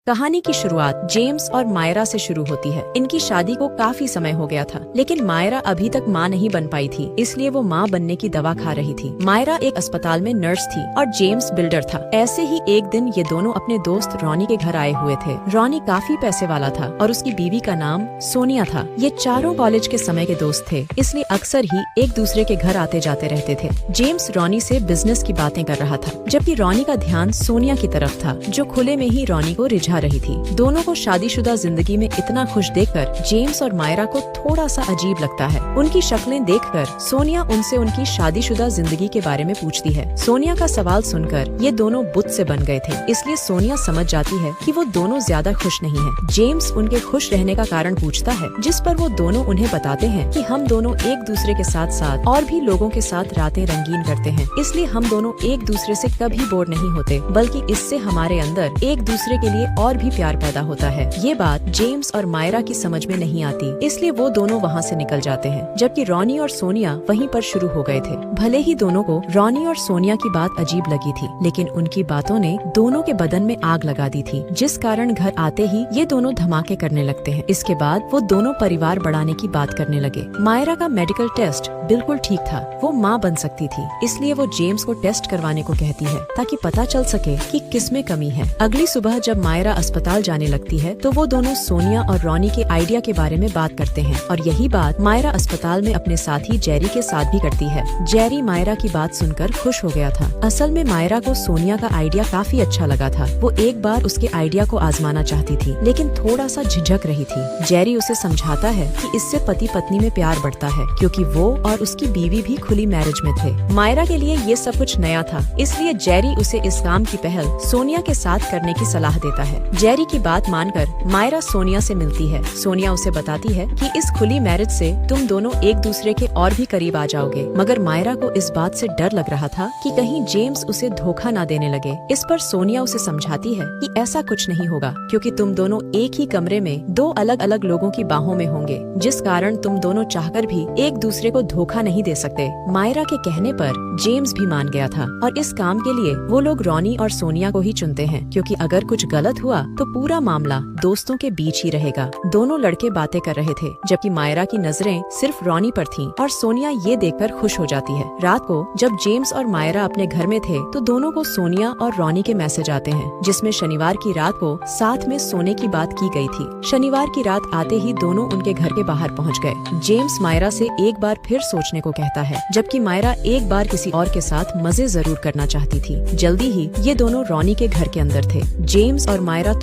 कहानी की शुरुआत जेम्स और मायरा से शुरू होती है। इनकी शादी को काफी समय हो गया था, लेकिन मायरा अभी तक माँ नहीं बन पाई थी, इसलिए वो माँ बनने की दवा खा रही थी। मायरा एक अस्पताल में नर्स थी और जेम्स बिल्डर था। ऐसे ही एक दिन ये दोनों अपने दोस्त रॉनी के घर आए हुए थे। रॉनी काफी पैसे वाला था और उसकी बीवी का नाम सोनिया था। ये चारों कॉलेज के समय के दोस्त थे, इसलिए अक्सर ही एक दूसरे के घर आते जाते रहते थे। जेम्स रॉनी से बिजनेस की बातें कर रहा था, जबकि रॉनी का ध्यान सोनिया की तरफ था, जो खुले में ही रॉनी को रिझा रही थी। दोनों को शादीशुदा जिंदगी में इतना खुश देखकर जेम्स और मायरा को थोड़ा सा अजीब लगता है। उनकी शक्लें देखकर सोनिया उनसे उनकी शादीशुदा जिंदगी के बारे में पूछती है। सोनिया का सवाल सुनकर ये दोनों बुत से बन गए थे, इसलिए सोनिया समझ जाती है कि वो दोनों ज्यादा खुश नहीं हैं। जेम्स उनके खुश रहने का कारण पूछता है, जिस पर वो दोनों उन्हें बताते हैं कि हम दोनों एक दूसरे के साथ साथ और भी लोगों के साथ रातें रंगीन करते हैं, इसलिए हम दोनों एक दूसरे से कभी बोर नहीं होते, बल्कि इससे हमारे अंदर एक दूसरे के लिए और भी प्यार पैदा होता है। ये बात जेम्स और मायरा की समझ में नहीं आती, इसलिए वो दोनों वहाँ से निकल जाते हैं, जबकि रॉनी और सोनिया वहीं पर शुरू हो गए थे। भले ही दोनों को रॉनी और सोनिया की बात अजीब लगी थी, लेकिन उनकी बातों ने दोनों के बदन में आग लगा दी थी, जिस कारण घर आते ही ये दोनों धमाके करने लगते हैं। इसके बाद वो दोनों परिवार बढ़ाने की बात करने लगे। मायरा का मेडिकल टेस्ट बिल्कुल ठीक था, वो माँ बन सकती थी, इसलिए वो जेम्स को टेस्ट करवाने को कहती है, ताकि पता चल सके कि किसमें कमी है। अगली सुबह जब मायरा अस्पताल जाने लगती है, तो वो दोनों सोनिया और रॉनी के आइडिया के बारे में बात करते हैं, और यही बात मायरा अस्पताल में अपने साथी जेरी के साथ भी करती है। जेरी मायरा की बात सुनकर खुश हो गया था। असल में मायरा को सोनिया का आइडिया काफी अच्छा लगा था। वो एक बार उसके आइडिया को आजमाना चाहती थी, लेकिन थोड़ा सा झिझक रही थी। जेरी उसे समझाता है कि इससे पति पत्नी में प्यार बढ़ता है, क्योंकि वो और उसकी बीवी भी खुली मैरिज में थे। मायरा के लिए ये सब कुछ नया था, इसलिए जेरी उसे इस काम की पहल सोनिया के साथ करने की सलाह देता है। जेरी की बात मानकर मायरा सोनिया से मिलती है। सोनिया उसे बताती है कि इस खुली मैरिज से तुम दोनों एक दूसरे के और भी करीब आ जाओगे, मगर मायरा को इस बात से डर लग रहा था कि कहीं जेम्स उसे धोखा ना देने लगे। इस पर सोनिया उसे समझाती है कि ऐसा कुछ नहीं होगा, क्योंकि तुम दोनों एक ही कमरे में दो अलग अलग लोगों की बाहों में होंगे, जिस कारण तुम दोनों चाहकर भी एक दूसरे को धोखा नहीं दे सकते। मायरा के कहने पर जेम्स भी मान गया था, और इस काम के लिए वो लोग रॉनी और सोनिया को ही चुनते हैं, क्योंकि अगर कुछ गलत हुआ तो पूरा मामला दोस्तों के बीच ही रहेगा। दोनों लड़के बातें कर रहे थे, जबकि मायरा की नजरें सिर्फ रॉनी पर थीं, और सोनिया ये देखकर खुश हो जाती है। रात को जब जेम्स और मायरा अपने घर में थे, तो दोनों को सोनिया और रॉनी के मैसेज आते हैं, जिसमें शनिवार की रात को साथ में सोने की बात की गई थी। शनिवार की रात आते ही दोनों उनके घर के बाहर पहुँच गए। जेम्स मायरा से एक बार फिर सोचने को कहता है, जबकि मायरा एक बार किसी और के साथ मजे जरूर करना चाहती थी। जल्दी ही ये दोनों रॉनी के घर के अंदर थे। जेम्स और मायरा